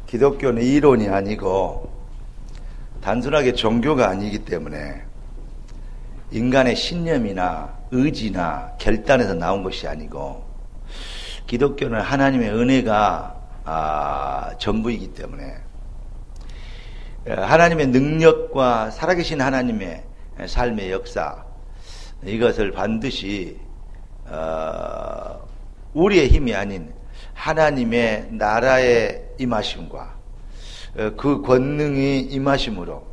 기독교는 이론이 아니고 단순하게 종교가 아니기 때문에 인간의 신념이나 의지나 결단에서 나온 것이 아니고 기독교는 하나님의 은혜가 전부이기 때문에 하나님의 능력과 살아계신 하나님의 삶의 역사, 이것을 반드시 우리의 힘이 아닌 하나님의 나라의 임하심과 그 권능이 임하심으로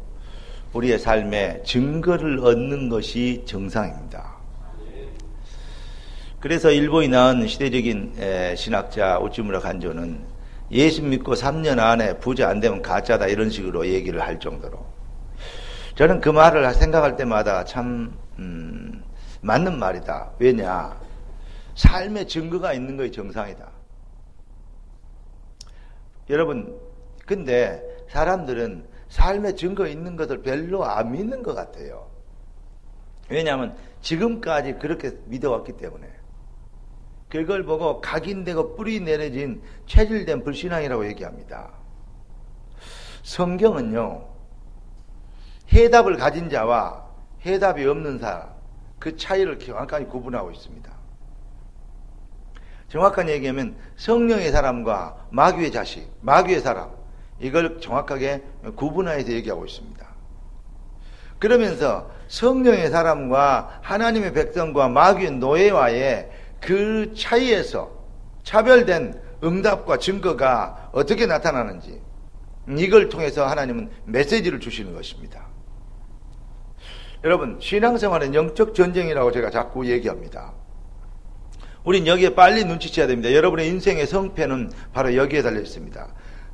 우리의 삶에 증거를 얻는 것이 정상입니다. 그래서 일본이 낳은 시대적인 신학자 우찌무라 간조는 예수 믿고 3년 안에 부자 안 되면 가짜다 이런 식으로 얘기를 할 정도로, 저는 그 말을 생각할 때마다 참 맞는 말이다. 왜냐? 삶의 증거가 있는 것이 정상이다. 여러분, 근데 사람들은 삶의 증거 있는 것을 별로 안 믿는 것 같아요. 왜냐하면 지금까지 그렇게 믿어왔기 때문에. 그걸 보고 각인되고 뿌리 내려진 체질된 불신앙이라고 얘기합니다. 성경은요, 해답을 가진 자와 해답이 없는 사람, 그 차이를 정확하게 구분하고 있습니다. 정확하게 얘기하면 성령의 사람과 마귀의 자식, 마귀의 사람, 이걸 정확하게 구분해서 얘기하고 있습니다. 그러면서 성령의 사람과 하나님의 백성과 마귀의 노예와의 그 차이에서 차별된 응답과 증거가 어떻게 나타나는지, 이걸 통해서 하나님은 메시지를 주시는 것입니다. 여러분, 신앙생활은 영적 전쟁이라고 제가 자꾸 얘기합니다. 우린 여기에 빨리 눈치채야 됩니다. 여러분의 인생의 성패는 바로 여기에 달려 있습니다.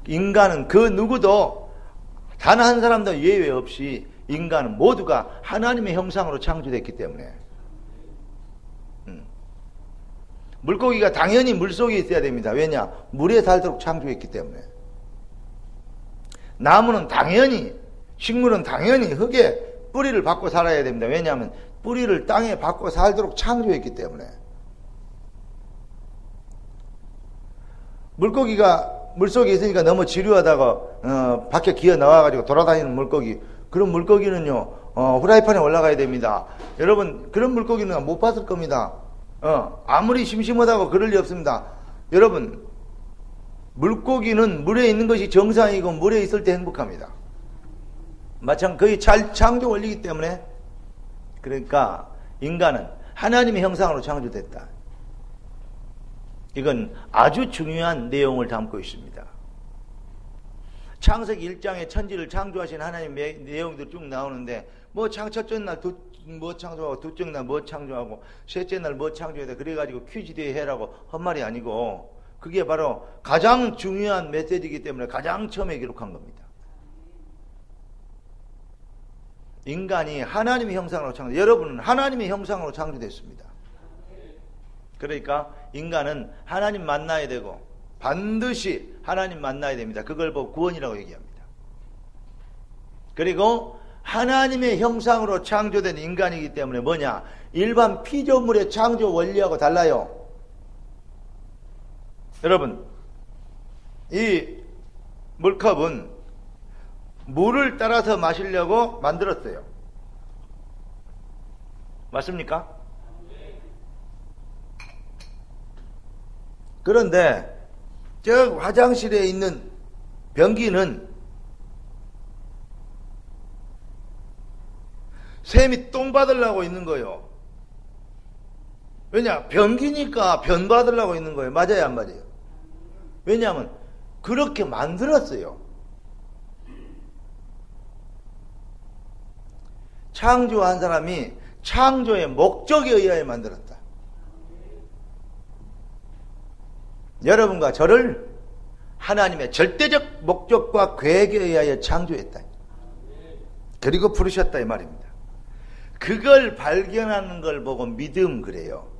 인간은 그 누구도, 단 한 사람도 예외 없이 인간은 모두가 하나님의 형상으로 창조됐기 때문에, 물고기가 당연히 물속에 있어야 됩니다. 왜냐? 물에 살도록 창조했기 때문에. 나무는 당연히, 식물은 당연히 흙에 뿌리를 받고 살아야 됩니다. 왜냐하면 뿌리를 땅에 받고 살도록 창조했기 때문에. 물고기가 물속에 있으니까 너무 지루하다가 밖에 기어 나와가지고 돌아다니는 물고기, 그런 물고기는요 후라이팬에 올라가야 됩니다. 여러분, 그런 물고기는 못 봤을 겁니다. 아무리 심심하다고 그럴 리 없습니다. 여러분, 물고기는 물에 있는 것이 정상이고 물에 있을 때 행복합니다. 마찬가지 거의 창조 원리이기 때문에. 그러니까 인간은 하나님의 형상으로 창조됐다. 이건 아주 중요한 내용을 담고 있습니다. 창세기 1장에 천지를 창조하신 하나님의 내용들 쭉 나오는데, 뭐 첫째 날 뭐 창조하고, 둘째 날 뭐 창조하고, 셋째 날 뭐 창조해야 돼, 그래가지고 퀴즈대회 해라고 헛말이 아니고, 그게 바로 가장 중요한 메시지이기 때문에 가장 처음에 기록한 겁니다. 인간이 하나님의 형상으로 창조, 여러분은 하나님의 형상으로 창조됐습니다. 그러니까 인간은 하나님 만나야 되고, 반드시 하나님 만나야 됩니다. 그걸 보고 구원이라고 얘기합니다. 그리고 하나님의 형상으로 창조된 인간이기 때문에 뭐냐? 일반 피조물의 창조 원리하고 달라요. 여러분, 이 물컵은 물을 따라서 마시려고 만들었어요. 맞습니까? 그런데 저 화장실에 있는 변기는 샘이 똥 받으려고 있는 거예요. 왜냐? 변기니까 변 받으려고 있는 거예요. 맞아요, 안 맞아요? 왜냐하면 그렇게 만들었어요. 창조한 사람이 창조의 목적에 의하여 만들었다. 여러분과 저를 하나님의 절대적 목적과 계획에 의하여 창조했다. 그리고 부르셨다 이 말입니다. 그걸 발견하는 걸 보고 믿음 그래요.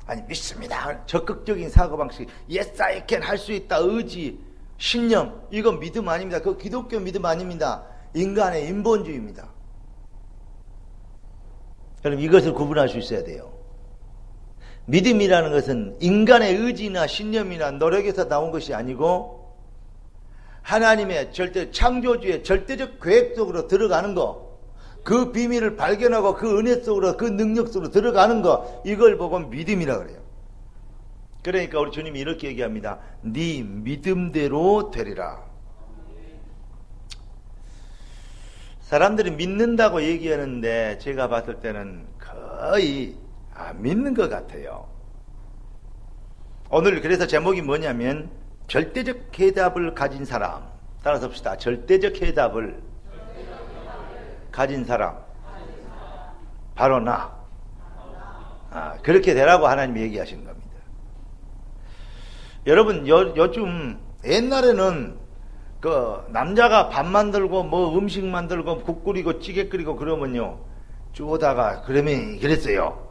아니, 믿습니다. 적극적인 사고방식, yes I can, 할 수 있다, 의지, 신념, 이건 믿음 아닙니다. 그거 기독교 믿음 아닙니다. 인간의 인본주의입니다. 여러분, 이것을 구분할 수 있어야 돼요. 믿음이라는 것은 인간의 의지나 신념이나 노력에서 나온 것이 아니고 하나님의 창조주의 절대적 계획 속으로 들어가는 거, 그 비밀을 발견하고 그 은혜 속으로, 그 능력 속으로 들어가는 거, 이걸 보고 믿음이라 그래요. 그러니까 우리 주님이 이렇게 얘기합니다. 네 믿음대로 되리라. 사람들이 믿는다고 얘기하는데 제가 봤을 때는 거의 안 믿는 것 같아요. 오늘 그래서 제목이 뭐냐면 절대적 해답을 가진 사람. 따라서 봅시다. 절대적 해답을 가진 사람. 바로 나. 그렇게 되라고 하나님이 얘기하신 겁니다. 여러분, 요즘 옛날에는 그 남자가 밥 만들고 뭐 음식 만들고 국 끓이고 찌개 끓이고 그러면요 쪼다가 그러면 그랬어요.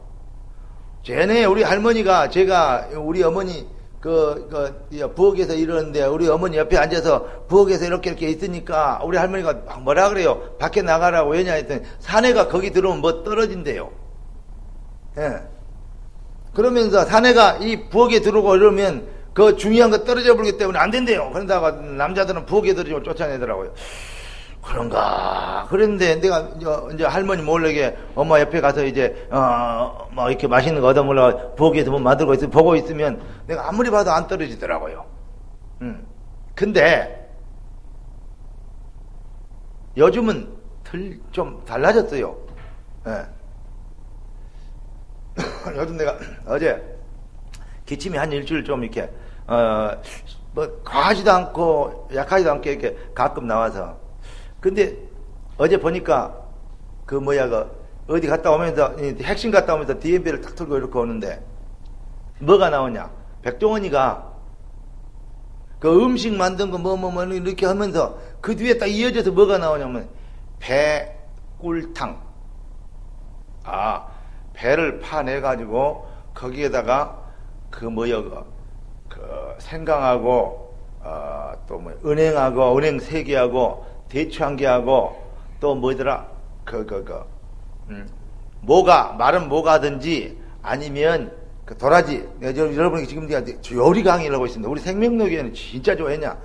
전에 우리 할머니가, 제가 우리 어머니 부엌에서 이러는데 우리 어머니 옆에 앉아서 부엌에서 이렇게 있으니까 우리 할머니가 뭐라 그래요? 밖에 나가라고. 왜냐 했더니 사내가 거기 들어오면 뭐 떨어진대요. 예. 그러면서 사내가 이 부엌에 들어오고 이러면 그 중요한 거 떨어져 버리기 때문에 안 된대요. 그러다가 남자들은 부엌에 들어오면 쫓아내더라고요. 그런가. 그런데 내가 이제 할머니 몰래게 엄마 옆에 가서 이제 뭐 이렇게 맛있는 거 얻어 먹으려고 부엌에서 뭐 만들고 있으면 보고 있으면 내가 아무리 봐도 안 떨어지더라고요. 근데 요즘은 좀 달라졌어요. 예. 요즘 내가 어제 기침이 한 일주일 좀 이렇게 뭐 과하지도 않고 약하지도 않게 이렇게 가끔 나와서. 근데 어제 보니까 어디 갔다 오면서 핵심 갔다 오면서 DMB를 탁 틀고 이렇게 오는데 뭐가 나오냐? 백종원이가 그 음식 만든 거 뭐 이렇게 하면서 그 뒤에 딱 이어져서 뭐가 나오냐면 배꿀탕. 배를 파내 가지고 거기에다가 그 생강하고 또 은행하고 은행 3개하고 대추 1개하고 또 뭐더라 마른 모가든지 아니면 그 도라지. 여러분이 지금 요리 강의를 하고 있습니다. 우리 생명노교회는 진짜 좋아했냐?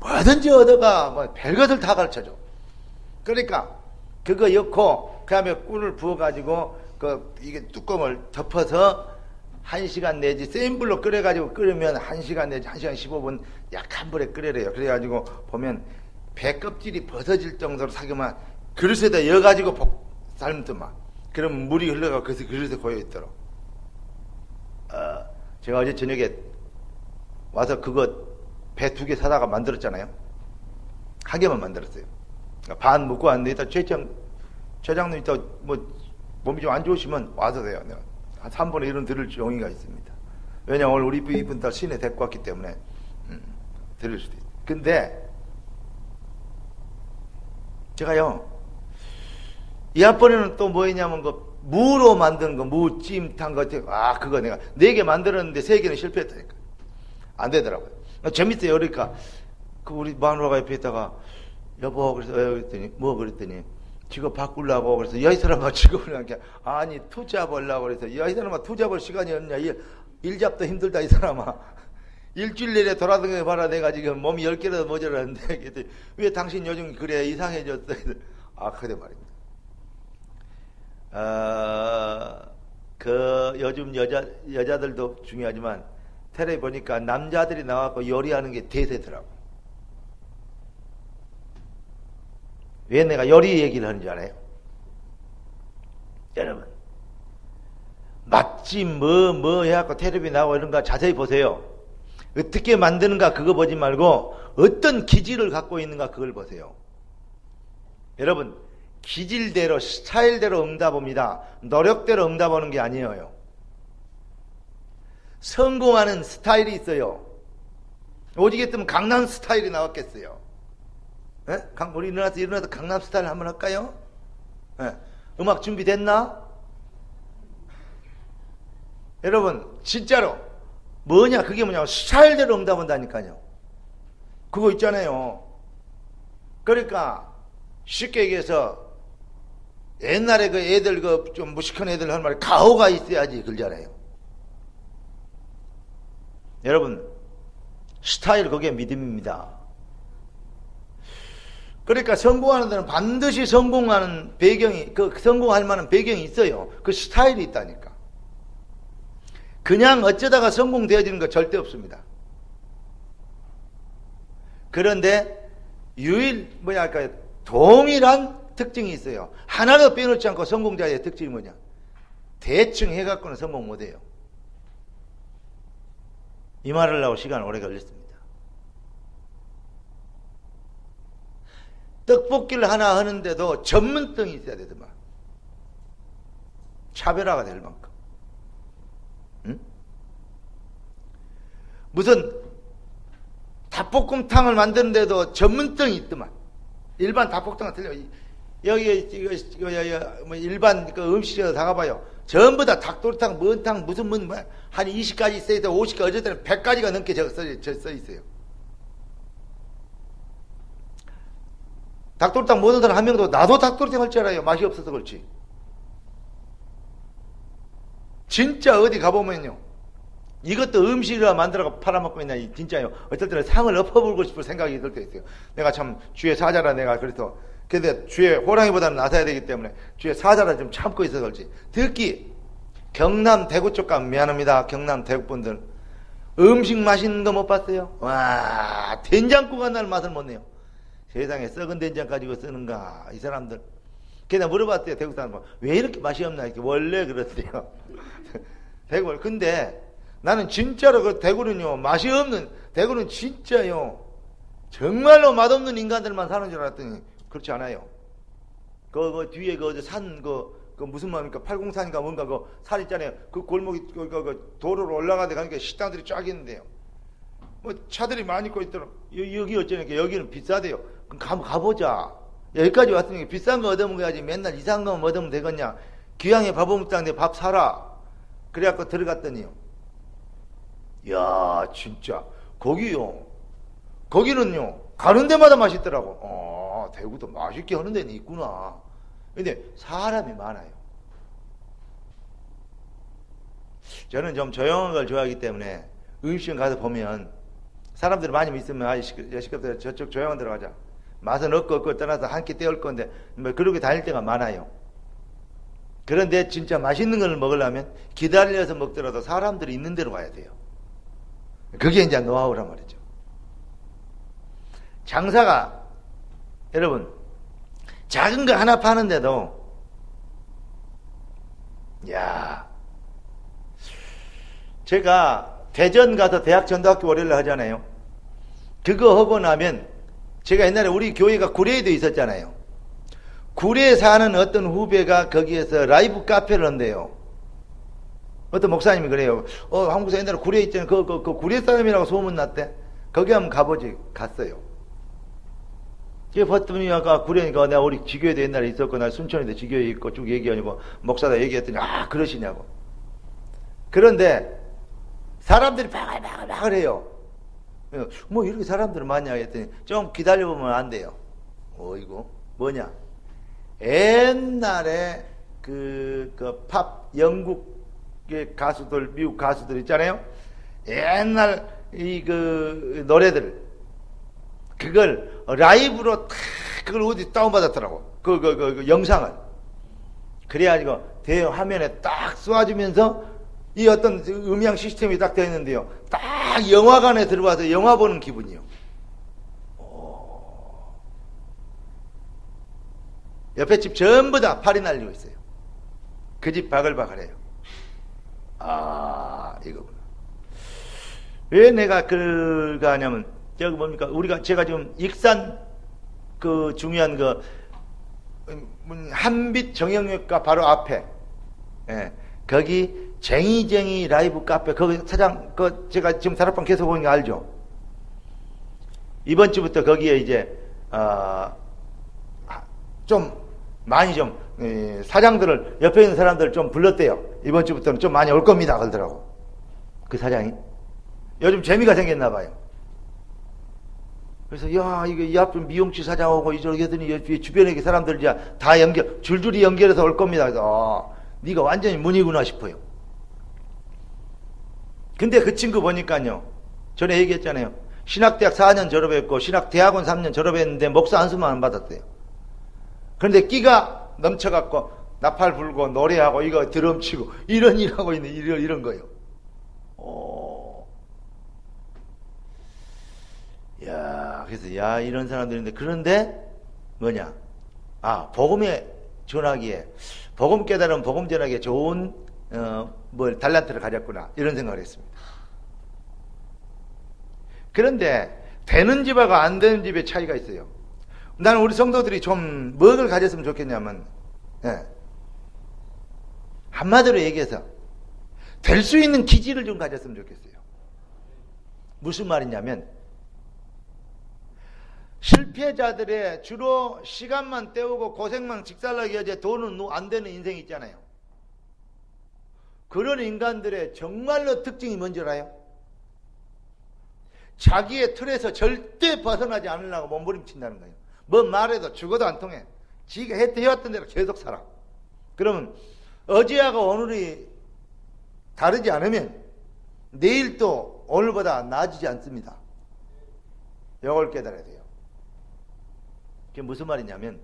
뭐든지 얻어가 뭐 별것을 다 가르쳐줘. 그러니까 그거 넣고 그 다음에 꿀을 부어가지고 이게 뚜껑을 덮어서 1시간 내지 센 불로 끓여가지고 끓으면 1시간 내지 1시간 15분 약한 불에 끓여래요. 그래가지고 보면 배 껍질이 벗어질 정도로 사기만 그릇에다 여가지고 삶더만. 그러면 물이 흘러가 그 그릇에 고여있도록. 제가 어제 저녁에 와서 그거 배 2개 사다가 만들었잖아요. 1개만 만들었어요. 반 먹고 왔는데 이따 최장님 이따 뭐 몸이 좀 안 좋으시면 와서 돼요. 내가 한 3분의 1은 들을 용의가 있습니다. 왜냐면 오늘 우리 이쁜 딸 시내 데리고 왔기 때문에 들을 수도 있어요. 근데 제가요 이 앞번에는 또 뭐였냐면 무로 만드는 거, 무찜탕 그거 내가 4개 만들었는데 3개는 실패했다니까. 안 되더라고요. 재밌어요. 그러니까 우리 마누라가 옆에 있다가 여보 그랬더니 직업 바꾸려고. 그래서 야, 이 사람아 직업을 하니까 아니 투자 벌라고. 그래서 야, 이 사람아 투자 벌 시간이 없냐? 일 잡도 힘들다 이 사람아. 일주일 내내 돌아다녀 봐라. 내가 지금 몸이 10개라도 모자라는데 왜 당신 요즘 그래 이상해졌어? 그래 말입니다. 요즘 여자들도 중요하지만 텔레비 보니까 남자들이 나와서 요리하는 게 대세더라고. 왜 내가 요리 얘기를 하는 줄 알아요? 여러분, 맛집 뭐 해갖고 텔레비 나오고 이런 거 자세히 보세요. 어떻게 만드는가 그거 보지 말고 어떤 기질을 갖고 있는가 그걸 보세요. 여러분, 기질대로 스타일대로 응답합니다. 노력대로 응답하는 게 아니에요. 성공하는 스타일이 있어요. 오지겠으면 강남 스타일이 나왔겠어요. 예? 우리 일어나서 강남 스타일 한번 할까요? 예. 음악 준비됐나? 여러분 진짜로 뭐냐 그게 뭐냐 스타일대로 응답한다니까요. 그거 있잖아요. 그러니까 쉽게 얘기해서 옛날에 그 애들 좀 무식한 애들 할 말에 가오가 있어야지 그러잖아요. 여러분, 스타일 그게 믿음입니다. 그러니까 성공하는 데는 반드시 성공하는 배경이, 성공할 만한 배경이 있어요. 그 스타일이 있다니까. 그냥 어쩌다가 성공되어지는 거 절대 없습니다. 그런데 동일한 특징이 있어요. 하나도 빼놓지 않고 성공자의 특징이 뭐냐? 대충 해갖고는 성공 못해요. 이 말을 하려고 시간 오래 걸렸습니다. 떡볶이를 하나 하는데도 전문성이 있어야 되더만. 차별화가 될 만큼. 응? 무슨 닭볶음탕을 만드는데도 전문성이 있더만. 일반 닭볶음탕은 틀려. 여기 일반 음식점에 다 가봐요. 전부 다 닭도리탕, 뭔탕, 무슨 한 20가지 있어야 돼. 50가지, 어쩔 때는 100가지가 넘게 써 있어요. 닭도리탕 모든 사람 한 명도 나도 닭도리탕 할 줄 알아요. 맛이 없어서 그렇지. 진짜 어디 가보면요, 이것도 음식이라 만들어서 팔아먹고 있나, 진짜요. 어떨 때는 상을 엎어불고 싶을 생각이 들 때 있어요. 내가 참 주의 사자라 내가 그래서, 근데 주의 호랑이보다는 나서야 되기 때문에 주의 사자라 좀 참고 있어서 그렇지. 특히 경남 대구 쪽 가면 미안합니다. 경남 대구 분들 음식 맛있는 거 못 봤어요? 와, 된장국 한날 맛을 못 내요. 세상에 썩은 된장 가지고 쓰는가 이 사람들. 그냥 물어봤대요. 대구 사람 왜 이렇게 맛이 없나. 이렇게 원래 그렇대요. 대구. 근데 나는 진짜로 그 대구는요, 맛이 없는, 대구는 진짜요, 정말로 맛없는 인간들만 사는 줄 알았더니 그렇지 않아요. 그 뒤에 산 무슨 말입니까? 팔공산인가 뭔가 산 있잖아요. 그 골목이 도로로 올라가다 가니까 식당들이 쫙 있는데요. 뭐 차들이 많이 있고 있더라. 여기 어쩌니까 여기는 비싸대요. 그럼 한번 가보자. 여기까지 왔으니까 비싼 거 얻어먹어야지. 맨날 이상한 거 얻으면 되겠냐. 귀향에 밥 먹자는데 밥 사라. 그래갖고 들어갔더니요, 이야, 진짜 거기는요 가는 데마다 맛있더라고. 대구도 맛있게 하는 데는 있구나. 근데 사람이 많아요. 저는 좀 조용한 걸 좋아하기 때문에 음식점 가서 보면 사람들이 많이 있으면 시끄럽다, 저쪽 조용한 데로 가자. 맛은 없고 떠나서 한 끼 때울 건데 뭐 그렇게 다닐 때가 많아요. 그런데 진짜 맛있는 걸 먹으려면 기다려서 먹더라도 사람들이 있는 데로 가야 돼요. 그게 이제 노하우란 말이죠. 장사가, 여러분, 작은 거 하나 파는데도, 제가 대전 가서 대학 전도학교 월요일 하잖아요. 그거 하고 나면, 제가 옛날에 우리 교회가 구례에도 있었잖아요. 구례에 사는 어떤 후배가 거기에서 라이브 카페를 한대요. 어떤 목사님이 그래요. 한국에서 옛날에 구례에 있잖아요. 그 구례 사람이라고 소문났대. 거기 한번 가보지. 갔어요. 그게 봤더니 아까 구례니까 내가 우리 지교에도 옛날에 있었고, 나 순천에도 지교에 있고 쭉 얘기하고, 목사다 얘기했더니, 그러시냐고. 그런데 사람들이 바글바글 해요. 뭐 이렇게 사람들은 많냐 했더니, 좀 기다려보면 안 돼요. 이거 뭐냐. 옛날에 팝 영국의 가수들, 미국 가수들 있잖아요. 옛날 노래들, 그걸 라이브로 그걸 어디 다운받았더라고. 그 영상을. 그래가지고 대화면에 딱 쏘아주면서 이 어떤 음향 시스템이 딱 되어 있는데요. 딱 영화관에 들어와서 영화 보는 기분이요. 옆에 집 전부 다 팔이 날리고 있어요. 그 집 바글바글해요. 이거구나. 왜 내가 그거 하냐면, 저기 뭡니까? 제가 지금 익산 중요한 한빛 정형외과 바로 앞에, 거기 쟁이쟁이 라이브 카페, 거기 사장, 제가 지금 사업방 계속 보는 거 알죠? 이번 주부터 거기에 이제, 좀, 많이 좀, 사장들을, 옆에 있는 사람들을 좀 불렀대요. 이번 주부터는 좀 많이 올 겁니다. 그러더라고. 그 사장이. 요즘 재미가 생겼나봐요. 그래서, 이거 이 앞에 미용실 사장하고 이저기 하더니 주변에 사람들 다 줄줄이 연결해서 올 겁니다. 그래서, 네가 완전히 문이구나 싶어요. 근데 그 친구 보니까요, 전에 얘기했잖아요. 신학대학 4년 졸업했고 신학대학원 3년 졸업했는데 목사 한 수만 안 받았대요. 그런데 끼가 넘쳐갖고 나팔 불고 노래하고 이거 드럼 치고 이런 일하고 있는 이런 거예요. 그래서 이런 사람들인데, 그런데 뭐냐? 복음에 전하기에, 복음 깨달으면 복음 전하기에 좋은 달란트를 가졌구나, 이런 생각을 했습니다. 그런데 되는 집하고 안 되는 집의 차이가 있어요. 나는 우리 성도들이 좀 무엇을 가졌으면 좋겠냐면, 한마디로 얘기해서 될 수 있는 기질을 좀 가졌으면 좋겠어요. 무슨 말이냐면, 실패자들의 주로 시간만 때우고 고생만 직살나게 하지 돈은 안 되는 인생이 있잖아요. 그런 인간들의 정말로 특징이 뭔지 알아요? 자기의 틀에서 절대 벗어나지 않으려고 몸부림친다는 거예요. 뭐 말해도 죽어도 안 통해. 지가 해왔던 대로 계속 살아. 그러면 어제하고 오늘이 다르지 않으면 내일 또 오늘보다 나아지지 않습니다. 이걸 깨달아야 돼요. 그게 무슨 말이냐면,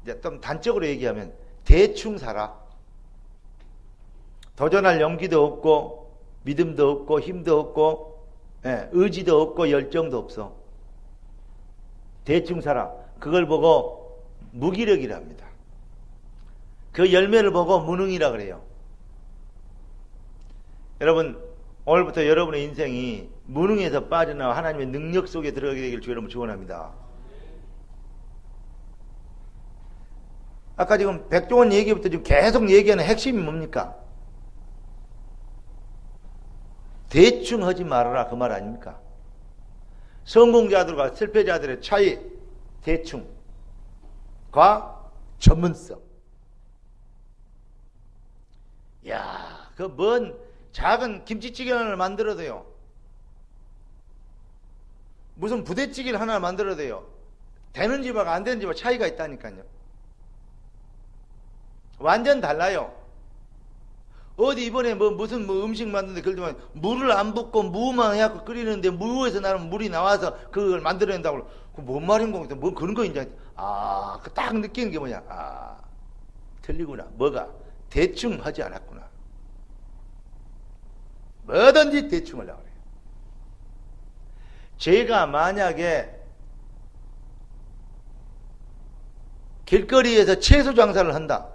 이제 좀 단적으로 얘기하면 대충 살아. 도전할 용기도 없고 믿음도 없고 힘도 없고 의지도 없고 열정도 없어. 대충 살아. 그걸 보고 무기력이라 합니다. 그 열매를 보고 무능이라 그래요. 여러분, 오늘부터 여러분의 인생이 무능에서 빠져나와 하나님의 능력 속에 들어가게 되길 주 여러분 축원합니다. 아까 지금 백종원 얘기부터 지금 계속 얘기하는 핵심이 뭡니까? 대충 하지 말아라, 그 말 아닙니까? 성공자들과 실패자들의 차이, 대충과 전문성. 그 먼 작은 김치찌개 하나를 만들어도요, 무슨 부대찌개를 하나 만들어도요, 되는 집하고 안 되는 집하고 차이가 있다니까요. 완전 달라요. 어디 이번에 무슨 음식 만드는데 그러더만 물을 안 붓고 무만 해갖고 끓이는데 무에서 나는 물이 나와서 그걸 만들어낸다고. 그 뭔 말인 건가? 뭐 그런 거 이제 그 딱 느끼는 게 뭐냐? 틀리구나. 뭐가? 대충 하지 않았구나. 뭐든지 대충 하려고 그래요. 제가 만약에 길거리에서 채소 장사를 한다,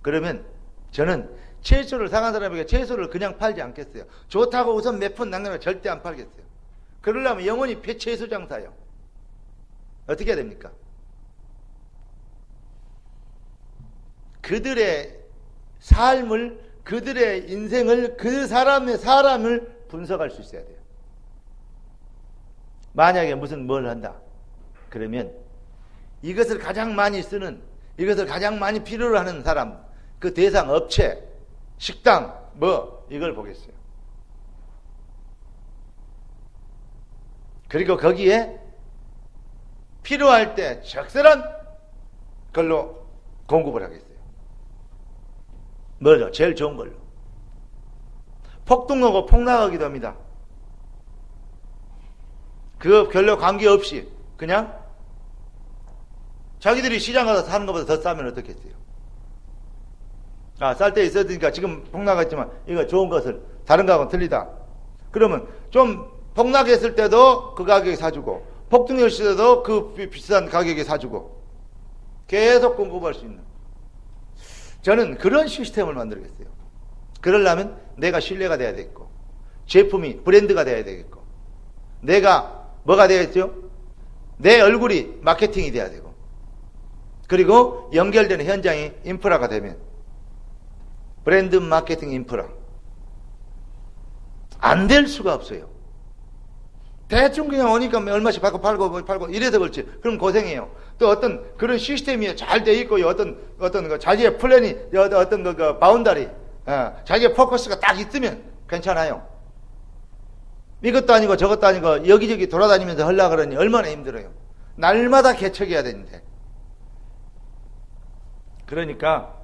그러면 저는 채소를 사간 사람에게 채소를 그냥 팔지 않겠어요. 좋다고 우선 몇 푼 남겨놓으면 절대 안 팔겠어요. 그러려면 영원히 채소 장사요. 어떻게 해야 됩니까? 그들의 삶을, 그들의 인생을, 그 사람을 분석할 수 있어야 돼요. 만약에 뭘 한다, 그러면 이것을 가장 많이 쓰는, 이것을 가장 많이 필요로 하는 사람, 그 대상 업체, 식당, 이걸 보겠어요. 그리고 거기에 필요할 때 적절한 걸로 공급을 하겠어요. 뭐죠? 제일 좋은 걸로. 폭등하고 폭락하기도 합니다. 그거 별로 관계없이 그냥 자기들이 시장 가서 사는 것보다 더 싸면 어떻겠어요? 쌀 때 있었으니까 지금 폭락했지만 이거 좋은 것을 다른 거하고는 틀리다. 그러면 좀 폭락했을 때도 그 가격에 사주고 폭등했을 때도 그 비싼 가격에 사주고 계속 공급할 수 있는, 저는 그런 시스템을 만들겠어요. 그러려면 내가 신뢰가 돼야 되겠고, 제품이 브랜드가 돼야 되겠고, 내가 뭐가 되겠죠? 내 얼굴이 마케팅이 돼야 되고, 그리고 연결되는 현장이 인프라가 되면 브랜드 마케팅 인프라. 안 될 수가 없어요. 대충 그냥 오니까 얼마씩 받고 팔고 이래서 그렇지. 그럼 고생해요. 또 어떤 그런 시스템이 잘 돼 있고, 어떤 자기의 플랜이, 어떤 그 바운다리, 자기의 포커스가 딱 있으면 괜찮아요. 이것도 아니고 저것도 아니고 여기저기 돌아다니면서 하려고 그러니 얼마나 힘들어요. 날마다 개척해야 되는데. 그러니까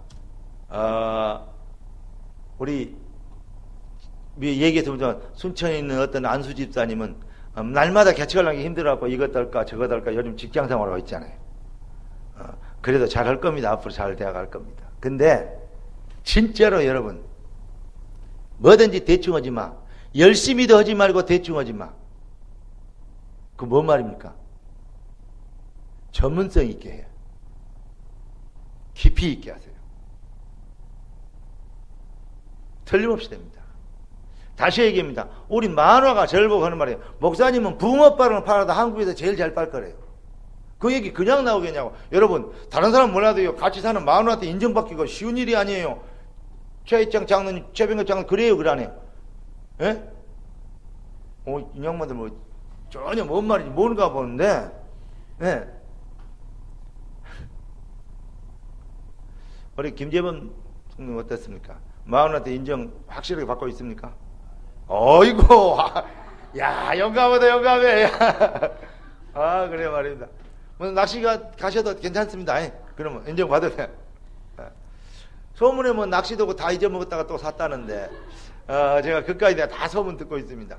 우리 얘기해서 순천에 있는 어떤 안수 집사님은 날마다 개척하려는 게 힘들어갖고 이것 달까 저것 달까 요즘 직장생활하고 있잖아요. 그래도 잘할 겁니다. 앞으로 잘 되어갈 겁니다. 근데 진짜로 여러분 뭐든지 대충 하지 마. 열심히도 하지 말고 대충 하지 마. 그 뭔 말입니까? 전문성 있게 해요. 깊이 있게 하세요. 틀림없이 됩니다. 다시 얘기합니다. 우리 만화가 저를 보고 하는 말이에요. 목사님은 붕어빵을 팔아도 한국에서 제일 잘 팔 거래요. 그 얘기 그냥 나오겠냐고. 여러분 다른 사람 몰라도요. 같이 사는 만화한테 인정받기가 쉬운 일이 아니에요. 최희창 장로님, 최병갑 장로님 그래요 그러네요. 예? 이 양반들 뭐 전혀 뭔 말인지 모르는가 보는데 예. 우리 김재범 성님 어떻습니까? 마흔한테 인정 확실하게 받고 있습니까? 어이구, 야, 용감하다, 용감해. 아, 그래 말입니다. 뭐, 낚시가 가셔도 괜찮습니다. 그러면 인정 받으세요. 소문에 뭐, 낚시도구 다 잊어먹었다가 또 샀다는데, 제가 그까지 내가 다 소문 듣고 있습니다.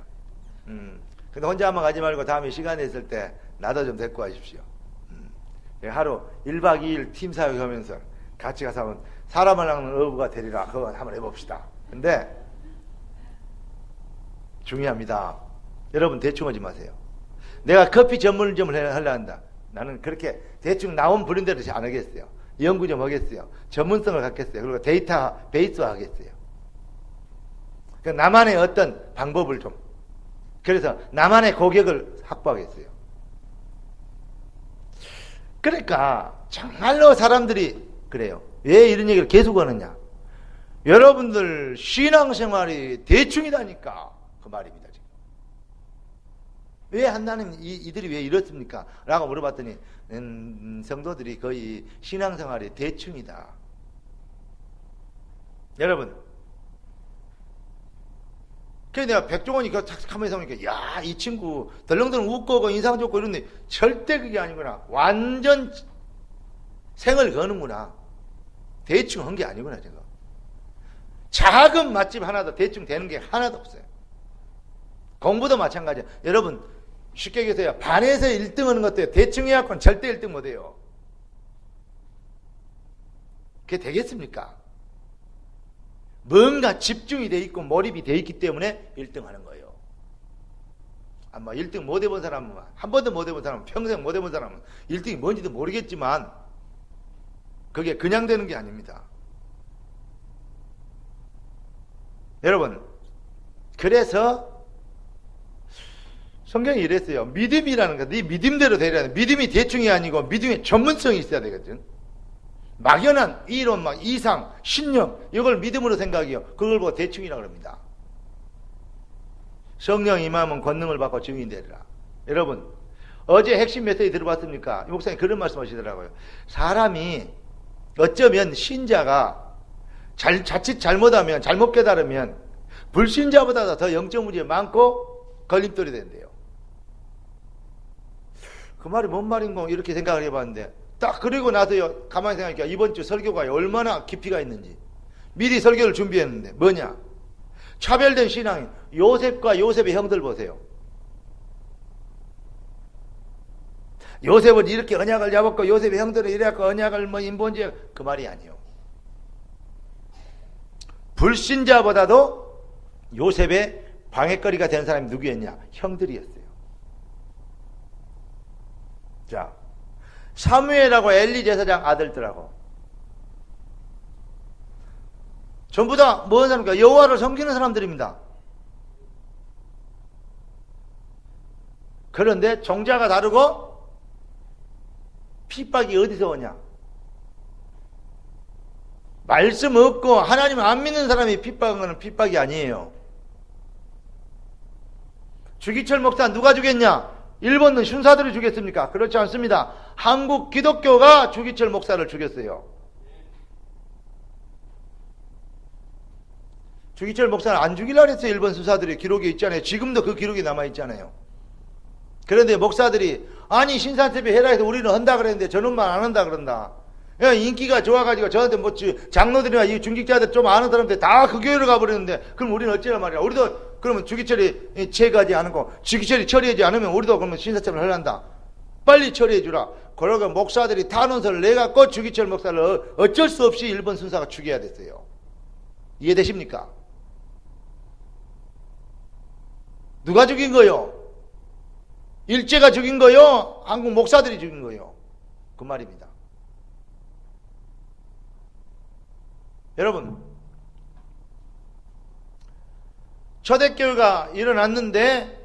근데 혼자만 가지 말고 다음에 시간 있을 때, 나도 좀 데리고 가십시오. 하루 1박 2일 팀 사역하면서 같이 가서 한번 사람을 낚는 어부가 되리라. 그거 한번 해봅시다. 근데, 중요합니다. 여러분 대충 하지 마세요. 내가 커피 전문점을 하려 한다. 나는 그렇게 대충 나온 브랜드를 안 하겠어요. 연구 좀 하겠어요. 전문성을 갖겠어요. 그리고 데이터 베이스화 하겠어요. 그러니까 나만의 어떤 방법을 좀. 그래서 나만의 고객을 확보하겠어요. 그러니까 정말로 사람들이 그래요. 왜 이런 얘기를 계속 하느냐. 여러분들 신앙생활이 대충이다니까. 그 말입니다, 지금. 왜 하나님, 이들이 왜 이렇습니까? 라고 물어봤더니, 성도들이 거의 신앙생활이 대충이다. 여러분, 그래서 내가 백종원이 그 가만히 있으니까, 야, 이 친구, 덜렁덜렁 웃고, 인상 좋고 이런데, 절대 그게 아니구나. 완전 생을 거는구나. 대충 한 게 아니구나, 제가. 작은 맛집 하나도 대충 되는 게 하나도 없어요. 공부도 마찬가지야. 여러분 쉽게 얘기해서요. 반에서 1등 하는 것도요. 대충 해갖고는 절대 1등 못해요. 그게 되겠습니까? 뭔가 집중이 돼 있고 몰입이 돼 있기 때문에 1등 하는 거예요. 아마 1등 못 해본 사람은 한 번도 못 해본 사람은 평생 못 해본 사람은 1등이 뭔지도 모르겠지만 그게 그냥 되는 게 아닙니다. 여러분 그래서 성경이 이랬어요. 믿음이라는 거, 네 믿음대로 되려야 돼. 믿음이 대충이 아니고 믿음의 전문성이 있어야 되거든. 막연한 이론, 이상, 신념 이걸 믿음으로 생각해요. 그걸 보고 대충이라고 합니다. 성령 임하면 권능을 받고 증인 되리라. 여러분 어제 핵심 메시지 들어봤습니까? 이 목사님 그런 말씀하시더라고요. 사람이 어쩌면 신자가 자칫 잘못하면 잘못 깨달으면 불신자보다 더 영적 문제 많고 걸림돌이 된대요. 그 말이 뭔 말인가 이렇게 생각을 해봤는데 딱 그리고 나서요 가만히 생각하니까 이번 주 설교가 얼마나 깊이가 있는지 미리 설교를 준비했는데 뭐냐 차별된 신앙인 요셉과 요셉의 형들 보세요. 요셉은 이렇게 언약을 잡았고 요셉의 형들은 이래갖고 언약을 인본주의 그 말이 아니에요. 불신자보다도 요셉의 방해거리가 된 사람이 누구였냐? 형들이었어요. 자, 사무엘하고 엘리 제사장 아들들하고 전부 다 무슨 사람입니까? 여호와를 섬기는 사람들입니다. 그런데 종자가 다르고 핍박이 어디서 오냐? 말씀 없고 하나님 안 믿는 사람이 핍박한 건 핍박이 아니에요. 주기철 목사 누가 죽였냐? 일본은 순사들이 죽였습니까? 그렇지 않습니다. 한국 기독교가 주기철 목사를 죽였어요. 주기철 목사는 안 죽이려고 했어요. 일본 순사들이 기록이 있잖아요. 지금도 그 기록이 남아있잖아요. 그런데 목사들이 아니 신산세배 해라 해서 우리는 한다 그랬는데 저놈만 안 한다 그런다. 야, 인기가 좋아가지고 저한테 뭐 장로들이나 이 중직자들 좀 아는 사람들 다 그 교회로 가버리는데 그럼 우리는 어찌란 말이야. 우리도 그러면 주기처리 체가지 않고 주기처리 처리하지 않으면 우리도 그러면 신사참을 하려한다. 빨리 처리해 주라. 그러고 목사들이 탄원서를 내갖고 주기철 목사를 어쩔 수 없이 일본 순사가 죽여야 됐어요. 이해되십니까? 누가 죽인 거요? 일제가 죽인 거요? 한국 목사들이 죽인 거요? 그 말입니다. 여러분, 초대교회가 일어났는데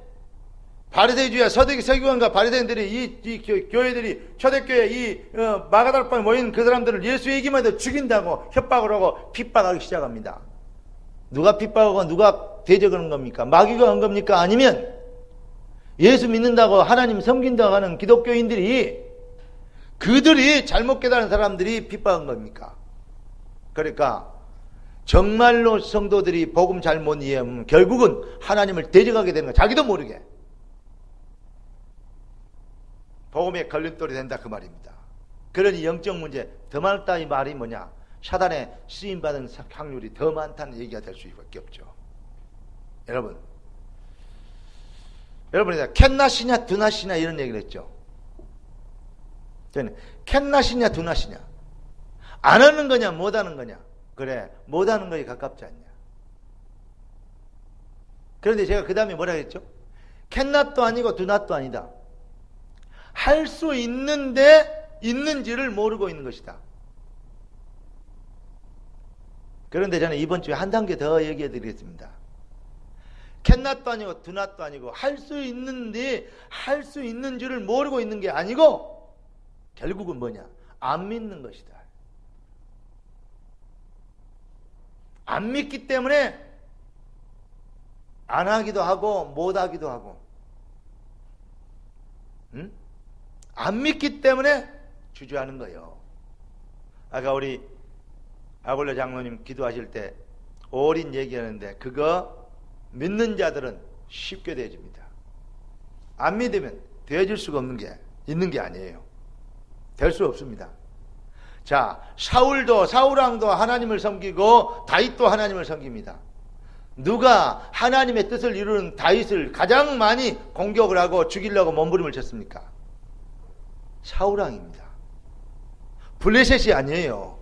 바리새인주의와 서기관과 바리새인들이 이 교회들이 초대교회 이 마가다락방에 모인 그 사람들을 예수 얘기만 해도 죽인다고 협박을 하고 핍박하기 시작합니다. 누가 핍박하고 누가 대적하는 겁니까? 마귀가 한 겁니까? 아니면 예수 믿는다고 하나님 섬긴다고 하는 기독교인들이 그들이 잘못 깨달은 사람들이 핍박한 겁니까? 그러니까 정말로 성도들이 복음 잘못 이해하면 결국은 하나님을 대적하게 되는 거야. 자기도 모르게. 복음의 걸림돌이 된다 그 말입니다. 그러니 영적 문제 더 많다 이 말이 뭐냐? 사단에 쓰임받은 확률이 더 많다는 얘기가 될 수밖에 없죠. 여러분이 캔낫이냐 두낫이냐 이런 얘기를 했죠. 저는 캔낫이냐 두낫이냐 안 하는 거냐 못 하는 거냐. 그래 못 하는 거에 가깝지 않냐. 그런데 제가 그 다음에 뭐라 했죠? 캔낫도 아니고 두낫도 아니다. 할 수 있는데 있는지를 모르고 있는 것이다. 그런데 저는 이번 주에 한 단계 더 얘기해 드리겠습니다. 캔낫도 아니고 두낫도 아니고 할 수 있는데 할 수 있는 줄을 모르고 있는 게 아니고 결국은 뭐냐? 안 믿는 것이다. 안 믿기 때문에 안 하기도 하고 못 하기도 하고 응? 안 믿기 때문에 주저하는 거예요. 아까 우리 아골레 장로님 기도하실 때 어린 얘기하는데 그거 믿는 자들은 쉽게 되어집니다. 안 믿으면 되어질 수가 없는 게 있는 게 아니에요. 될 수 없습니다. 자, 사울왕도 하나님을 섬기고 다윗도 하나님을 섬깁니다. 누가 하나님의 뜻을 이루는 다윗을 가장 많이 공격을 하고 죽이려고 몸부림을 쳤습니까? 사울왕입니다. 블레셋이 아니에요.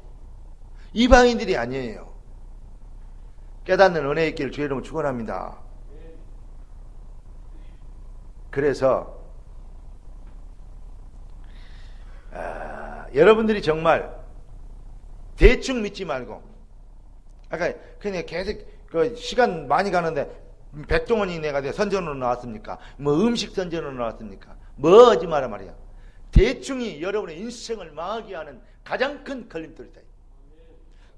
이방인들이 아니에요. 깨닫는 은혜의 길 주의 이름으로 축원합니다. 그래서 여러분들이 정말 대충 믿지 말고 아까 그냥 계속 그 시간 많이 가는데 백종원이 내가 선전으로 나왔습니까? 뭐 음식 선전으로 나왔습니까? 뭐 하지 마라 말이야. 대충이 여러분의 인생을 망하게 하는 가장 큰 걸림돌이다.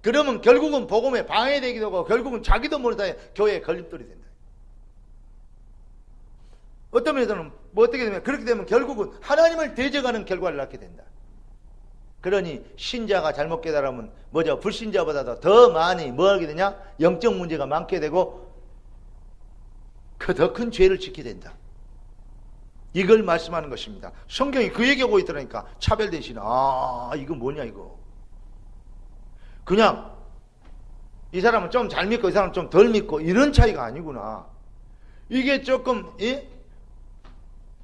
그러면 결국은 복음에 방해되기도 하고 결국은 자기도 모르다 교회에 걸림돌이 된다. 어떤 면에서는 뭐 어떻게 되면 그렇게 되면 결국은 하나님을 대적하는 결과를 낳게 된다. 그러니 신자가 잘못 깨달으면 뭐죠? 불신자보다도 더 많이 뭐 하게 되냐? 영적 문제가 많게 되고 그 더 큰 죄를 짓게 된다. 이걸 말씀하는 것입니다. 성경이 그 얘기하고 있더라니까. 차별 대신 이거 뭐냐 이거. 그냥 이 사람은 좀 잘 믿고 이 사람은 좀 덜 믿고 이런 차이가 아니구나. 이게 조금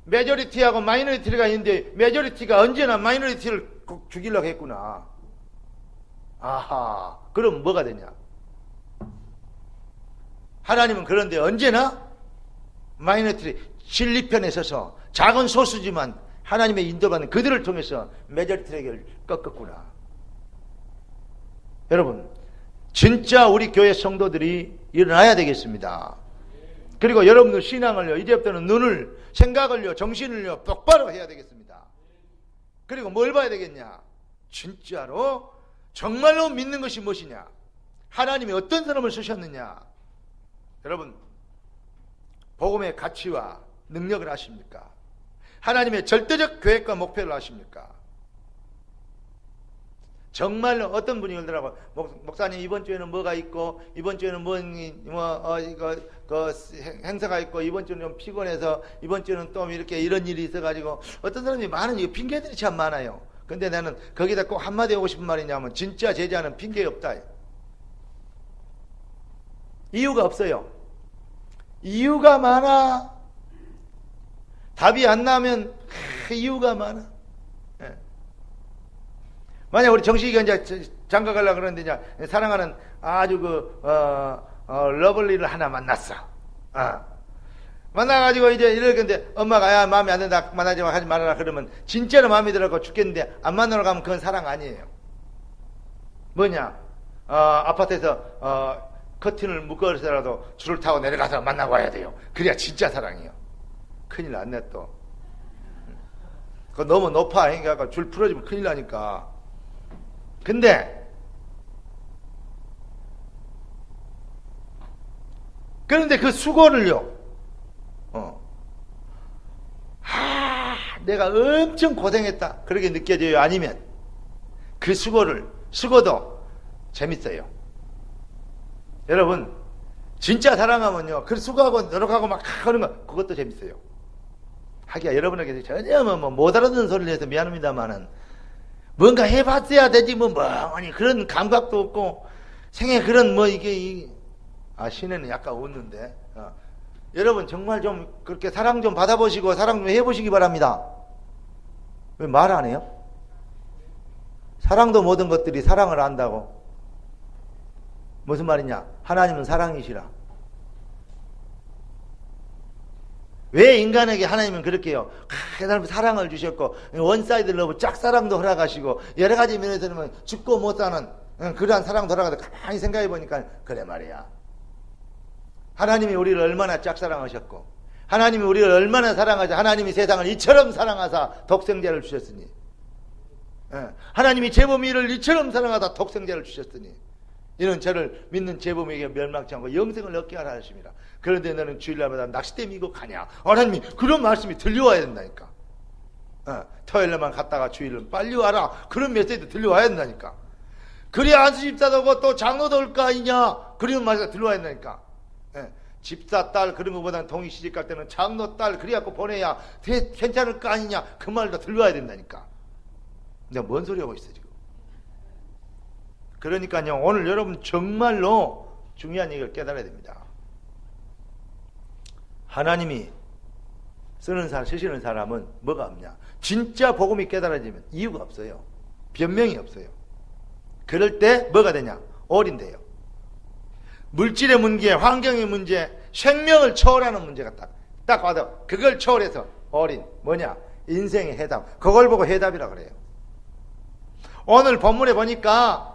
메조리티하고 마이너리티가 있는데 메조리티가 언제나 마이너리티를 죽이려고 했구나. 아하, 그럼 뭐가 되냐? 하나님은 그런데 언제나 마이너리티 진리편에 서서 작은 소수지만 하나님의 인도받는 그들을 통해서 메조리티를 꺾었구나. 여러분, 진짜 우리 교회 성도들이 일어나야 되겠습니다. 그리고 여러분들 신앙을요, 이제부터는 눈을, 생각을요, 정신을요, 똑바로 해야 되겠습니다. 그리고 뭘 봐야 되겠냐? 진짜로, 정말로 믿는 것이 무엇이냐? 하나님이 어떤 사람을 쓰셨느냐? 여러분, 복음의 가치와 능력을 아십니까? 하나님의 절대적 계획과 목표를 아십니까? 정말로 어떤 분이 그러더라고. 목사님 이번 주에는 뭐가 있고 이번 주에는 행사가 있고 이번 주는 좀 피곤해서 이번 주는 또 이렇게 이런 일이 있어가지고 어떤 사람이 많은 핑계들이 참 많아요. 근데 나는 거기다 꼭 한마디 하고 싶은 말이냐면 진짜 제자는 핑계 없다. 이유가 없어요. 이유가 많아. 답이 안 나면 이유가 많아. 예. 만약 우리 정식이가 이제 장가 가려고 그러는데 이제 사랑하는 아주 러블리를 하나 만났어. 만나가지고 이제 이럴 건데 엄마가 야 마음에 안 든다 만나지 마 하지 말아라 그러면 진짜로 마음에 들어서 죽겠는데 안 만나러 가면 그건 사랑 아니에요. 뭐냐? 아파트에서 커튼을 묶어서라도 줄을 타고 내려가서 만나고 와야 돼요. 그래야 진짜 사랑이에요. 큰일 났네 또. 그거 너무 높아. 그러니까 줄 풀어주면 큰일 나니까. 근데 그런데 그 수고를요. 내가 엄청 고생했다. 그렇게 느껴져요? 아니면 그 수고도 재밌어요. 여러분, 진짜 사랑하면요. 그 수고하고 노력하고 막 하는 거, 그것도 재밌어요. 하기야 여러분에게 전혀 못 알아듣는 소리를 해서 미안합니다만은 뭔가 해봤어야 되지 멍하니 그런 감각도 없고 생애 그런 이게 신에는 약간 웃는데 여러분 정말 좀 그렇게 사랑 좀 받아보시고 사랑 좀 해보시기 바랍니다. 왜 말 안 해요? 사랑도 모든 것들이 사랑을 안다고. 무슨 말이냐? 하나님은 사랑이시라. 왜 인간에게 하나님은 그렇게 해요? 사랑을 주셨고 원사이드 러브 짝사랑도 허락하시고 여러 가지 면에서는 죽고 못 사는 그러한 사랑도 허락하다. 가만히 생각해 보니까 그래 말이야. 하나님이 우리를 얼마나 짝사랑하셨고 하나님이 우리를 얼마나 사랑하셔. 하나님이 세상을 이처럼 사랑하사 독생자를 주셨으니 하나님이 재범이를 이처럼 사랑하사 독생자를 주셨으니 이는 저를 믿는 재범에게 멸망치 않고 영생을 얻게 하라 하십니다. 그런데 너는 주일날마다 낚싯대 미고 가냐? 하나님이 그런 말씀이 들려와야 된다니까. 토요일날만 갔다가 주일은 빨리 와라. 그런 메시지도 들려와야 된다니까. 그래야 안수집사도 오고 또 장로도 올 거 아니냐? 그런 말이 들려와야 된다니까. 집사 딸 그런 것보다는 동이 시집갈 때는 장로 딸 그래갖고 보내야 괜찮을 거 아니냐? 그 말도 들려와야 된다니까. 내가 뭔 소리 하고 있어 지금. 그러니까요 오늘 여러분 정말로 중요한 얘기를 깨달아야 됩니다. 하나님이 쓰시는 사람은 뭐가 없냐? 진짜 복음이 깨달아지면 이유가 없어요. 변명이 없어요. 그럴 때 뭐가 되냐? 어린데요. 물질의 문제, 환경의 문제, 생명을 초월하는 문제가 딱 와도 그걸 초월해서 어린 뭐냐? 인생의 해답. 그걸 보고 해답이라고 그래요. 오늘 본문에 보니까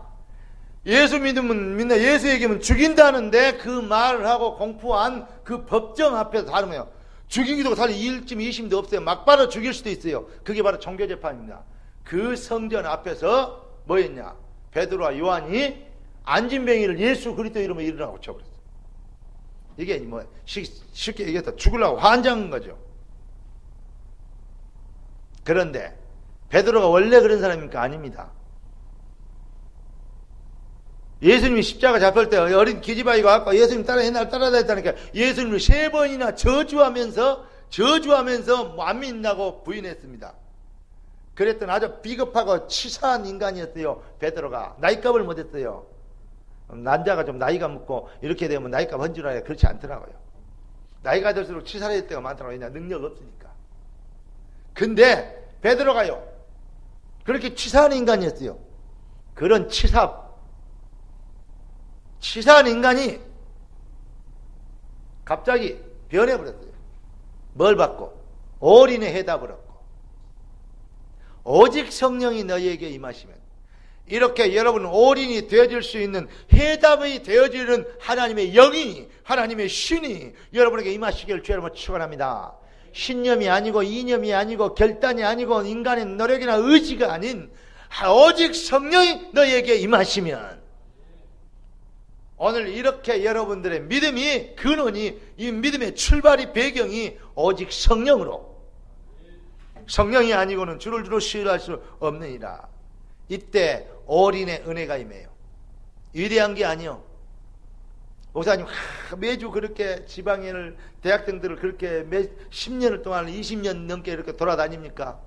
예수 믿으면 예수 얘기하면 죽인다는데 그 말을 하고 공포한 그 법정 앞에서 다루며 죽이기도 사실 1심 2심도 없어요. 막바로 죽일 수도 있어요. 그게 바로 종교재판입니다. 그 성전 앞에서 뭐였냐? 베드로와 요한이 안진뱅이를 예수 그리스도 이름으로 일어나고 쳐버렸어요. 이게 쉽게 얘기해서 죽으려고 환장한 거죠. 그런데 베드로가 원래 그런 사람입니까? 아닙니다. 예수님이 십자가 잡힐 때 어린 기집아이가 아까 예수님 옛날 따라다녔다니까 예수님을 3번이나 저주하면서 안 믿는다고 부인했습니다. 그랬던 아주 비겁하고 치사한 인간이었어요. 베드로가 나이값을 못했어요. 남자가 좀 나이가 먹고 이렇게 되면 나이값 헌 줄 알아야 그렇지 않더라고요. 나이가 들수록 치사해질 때가 많더라고요. 그냥 능력 없으니까. 근데 베드로가요 그렇게 치사한 인간이었어요. 그런 치사한 인간이 갑자기 변해버렸어요. 뭘 받고? 어린의 해답을 얻고 오직 성령이 너희에게 임하시면 이렇게 여러분 어린이 되어질 수 있는 해답이 되어지는 하나님의 영이 하나님의 신이 여러분에게 임하시기를 주의 이름으로 축원합니다. 신념이 아니고 이념이 아니고 결단이 아니고 인간의 노력이나 의지가 아닌 오직 성령이 너희에게 임하시면 오늘 이렇게 여러분들의 믿음이 근원이 이 믿음의 출발이 배경이 오직 성령으로 성령이 아니고는 주를 신뢰할 수 없느니라. 이때 어린의 은혜가 임해요. 위대한 게 아니요. 목사님 매주 그렇게 지방인을 대학생들을 그렇게 10년을 동안 20년 넘게 이렇게 돌아다닙니까?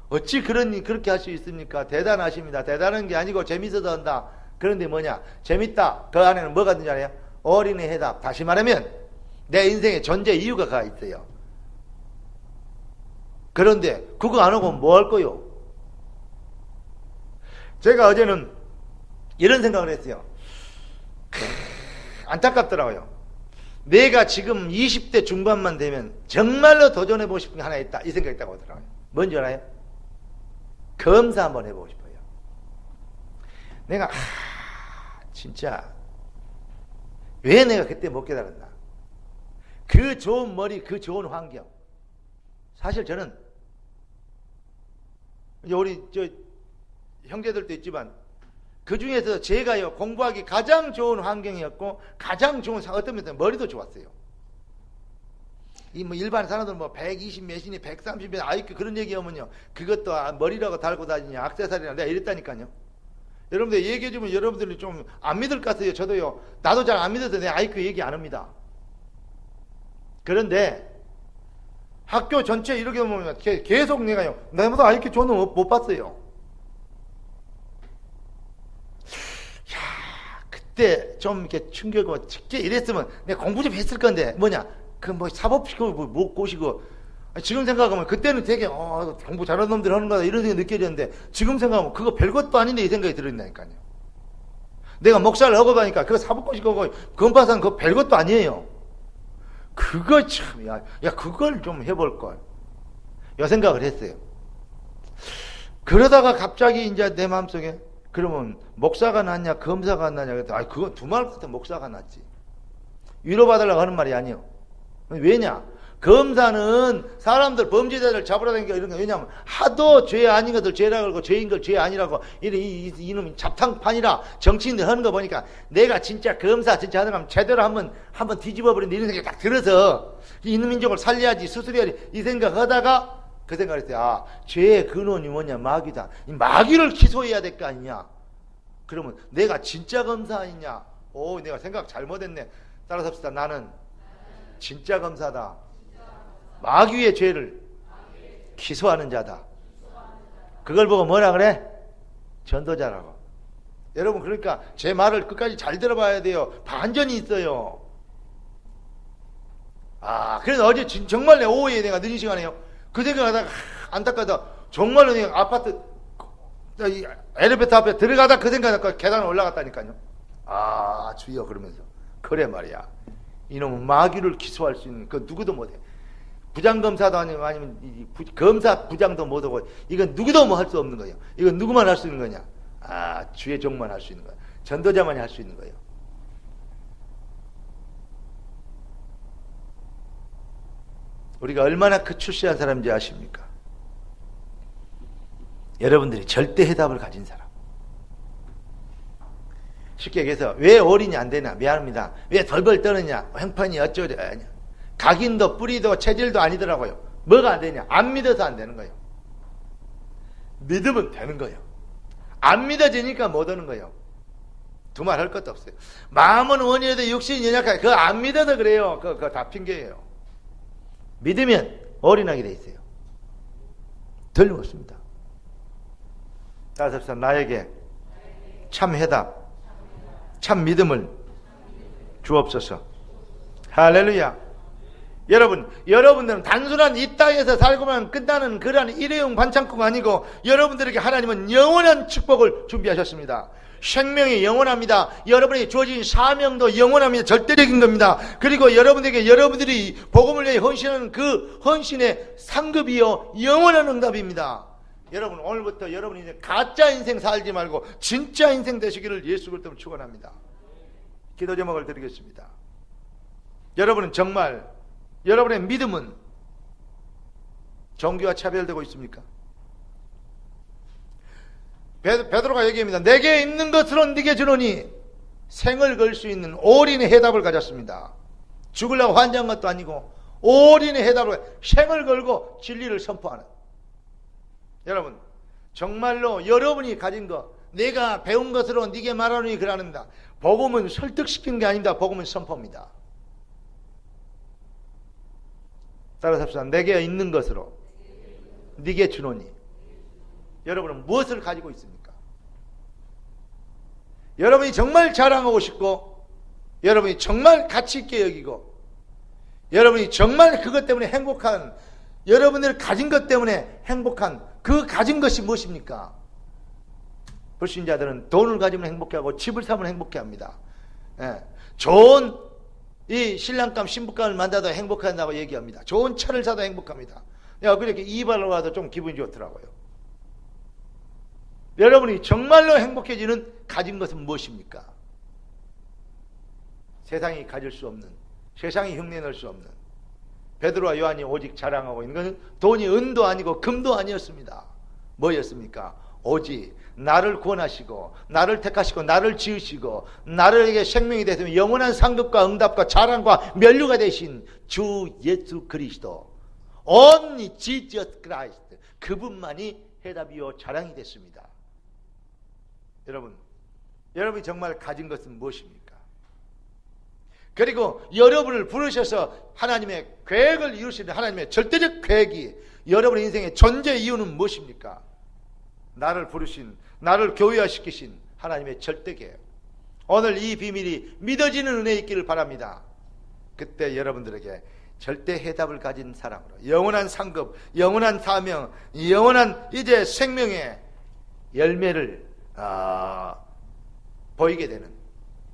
어찌 그렇게 할 수 있습니까? 대단하십니다. 대단한 게 아니고 재밌어서 한다. 그런데 뭐냐? 재밌다. 그 안에는 뭐가 있는지 알아요? 어린이 해답. 다시 말하면 내 인생의 존재 이유가 가 있어요. 그런데 그거 안 하고 뭐 할 거요? 제가 어제는 이런 생각을 했어요. 안타깝더라고요. 내가 지금 20대 중반만 되면 정말로 도전해보고 싶은 게 하나 있다. 이 생각이 있다고 하더라고요. 뭔지 알아요? 검사 한번 해보고 싶어요. 내가 진짜 왜 내가 그때 못 깨달았나? 그 좋은 머리, 그 좋은 환경. 사실 저는 이제 우리 형제들도 있지만 그 중에서 제가요 공부하기 가장 좋은 환경이었고 가장 좋은 어떤 면에서 머리도 좋았어요. 이 뭐 일반 사람들 뭐 120 몇이니 130 몇 IQ 그런 얘기하면요 그것도 머리라고 달고 다니냐 액세서리나 내가 이랬다니까요. 여러분들 얘기해주면 여러분들이 좀 안 믿을 것 같아요. 저도요 나도 잘 안 믿어서 내 IQ 얘기 안 합니다. 그런데 학교 전체 이렇게 보면 계속 내가요 나보다 IQ 좋은 놈 못 봤어요. 그때 좀 이렇게 충격을 쉽게 이랬으면 내가 공부 좀 했을 건데 뭐냐 그 뭐 사법시키고 뭐 꼬시고 지금 생각하면 그때는 되게 공부 잘하는 놈들 하는 거다 이런 생각이 느껴졌는데 지금 생각하면 그거 별것도 아닌데 이 생각이 들었다니까요. 내가 목사를 하고 가니까 그거 사법고시고 검파상 그거 별것도 아니에요. 그거 참 야 그걸 좀 해볼 걸 이 생각을 했어요. 그러다가 갑자기 이제 내 마음속에 그러면 목사가 낫냐 검사가 낫냐 그랬더니 그건 두 말 같은 목사가 낫지. 위로받으려고 하는 말이 아니에요. 왜냐? 검사는 사람들 범죄자들 잡으러 다니까 이런 거 왜냐하면 하도 죄 아닌 것들 죄라 그러고 죄인 걸 죄 아니라고 이놈이 잡탕판이라 정치인들 하는 거 보니까 내가 진짜 검사 진짜 하는 거면 제대로 한번 뒤집어 버린다 이런 생각이 딱 들어서 이놈 민족을 살려야지 수술해야지 이 생각하다가 그 생각을 했어요. 죄의 근원이 뭐냐? 마귀다. 이 마귀를 기소해야 될 거 아니냐? 그러면 내가 진짜 검사 아니냐? 내가 생각 잘못했네. 따라서 합시다. 나는 진짜 검사다. 마귀의 죄를 기소하는 자다. 그걸 보고 뭐라 그래? 전도자라고. 여러분 그러니까 제 말을 끝까지 잘 들어봐야 돼요. 반전이 있어요. 그래서 어제 정말 내 오후에 내가 늦은 시간에요. 그 생각하다가 안타까다. 정말로 내가 아파트 엘리베이터 앞에 들어가다 그 생각하다가 계단을 올라갔다니까요. 주여 그러면서 그래 말이야. 이놈은 마귀를 기소할 수 있는 그 누구도 못해. 부장검사도 아니고 아니면 검사 부장도 못하고 이건 누구도 뭐 할 수 없는 거예요. 이건 누구만 할 수 있는 거냐? 주의 종만 할 수 있는 거예요. 전도자만이 할 수 있는 거예요. 우리가 얼마나 그 출세한 사람인지 아십니까? 여러분들이 절대 해답을 가진 사람. 쉽게 얘기해서 왜 어린이 안 되나? 미안합니다. 왜 벌벌 떠느냐? 형편이 어쩌냐? 각인도 뿌리도 체질도 아니더라고요. 뭐가 안 되냐? 안 믿어서 안 되는 거예요. 믿으면 되는 거예요. 안 믿어지니까 못 오는 거예요. 두말 할 것도 없어요. 마음은 원이라도 육신이 연약하게 그거 안 믿어서 그래요. 그거 다 핑계예요. 믿으면 어린아이 돼 있어요. 틀림없습니다. 따라서 나에게 참 해답, 참 믿음을 주옵소서. 할렐루야. 여러분들은 단순한 이 땅에서 살고만 끝나는 그러한 일회용 반창고가 아니고 여러분들에게 하나님은 영원한 축복을 준비하셨습니다. 생명이 영원합니다. 여러분에게 주어진 사명도 영원합니다. 절대적인 겁니다. 그리고 여러분들이 복음을 위해 헌신하는 그 헌신의 상급이요 영원한 응답입니다. 여러분 오늘부터 여러분이 이제 가짜 인생 살지 말고 진짜 인생 되시기를 예수 그리스도로 축원합니다. 기도 제목을 드리겠습니다. 여러분은 정말 여러분의 믿음은 종교와 차별되고 있습니까? 베드로가 얘기합니다. 내게 있는 것으로 네게 주노니 생을 걸 수 있는 올인의 해답을 가졌습니다. 죽으려고 환장한 것도 아니고 올인의 해답으로 생을 걸고 진리를 선포하는. 여러분 정말로 여러분이 가진 것 내가 배운 것으로 네게 말하노니 그러는다. 복음은 설득시키는 게 아닙니다. 복음은 선포입니다. 따라서 합시다. 내게 있는 것으로 네게 주노니 여러분은 무엇을 가지고 있습니까? 여러분이 정말 자랑하고 싶고, 여러분이 정말 가치 있게 여기고, 여러분이 정말 그것 때문에 행복한, 여러분들 가진 것 때문에 행복한 그 가진 것이 무엇입니까? 불신자들은 돈을 가지면 행복해하고 집을 사면 행복해합니다. 예. 좋은 이 신랑감 신부감을 만나도 행복한다고 얘기합니다. 좋은 차를 사도 행복합니다. 내가 그렇게 이발로 와도 좀 기분이 좋더라고요. 여러분이 정말로 행복해지는 가진 것은 무엇입니까? 세상이 가질 수 없는, 세상이 흉내낼 수 없는, 베드로와 요한이 오직 자랑하고 있는 것은 돈이 은도 아니고 금도 아니었습니다. 뭐였습니까? 오직 나를 구원하시고 나를 택하시고 나를 지으시고 나를에게 생명이 되시면 영원한 상급과 응답과 자랑과 면류가 되신 주 예수 그리스도, Only Jesus Christ, 그분만이 해답이요 자랑이 됐습니다. 여러분이 정말 가진 것은 무엇입니까? 그리고 여러분을 부르셔서 하나님의 계획을 이루시는 하나님의 절대적 계획이 여러분의 인생의 존재 이유는 무엇입니까? 나를 부르신, 나를 교회화시키신 하나님의 절대 계획. 오늘 이 비밀이 믿어지는 은혜 있기를 바랍니다. 그때 여러분들에게 절대 해답을 가진 사람으로, 영원한 상급, 영원한 사명, 영원한 이제 생명의 열매를 보이게 되는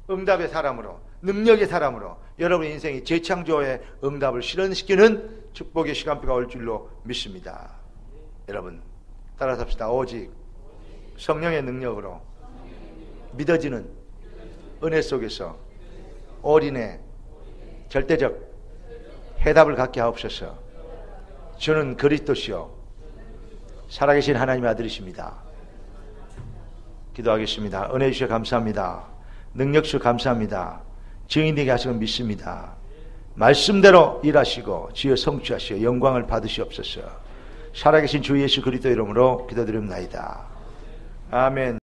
응답의 사람으로, 능력의 사람으로 여러분의 인생이 재창조의 응답을 실현시키는 축복의 시간표가 올 줄로 믿습니다. 여러분 따라서 합시다. 오직 성령의 능력으로 믿어지는 은혜 속에서 올인의 절대적 해답을 갖게 하옵소서. 주는 그리스도시요 살아계신 하나님의 아들이십니다. 기도하겠습니다. 은혜 주셔서 감사합니다. 능력 주셔서 감사합니다. 증인되게 하시는 믿습니다. 말씀대로 일하시고 주여 성취하시어 영광을 받으시옵소서. 살아계신 주 예수 그리스도 이름으로 기도드립니다. 아멘.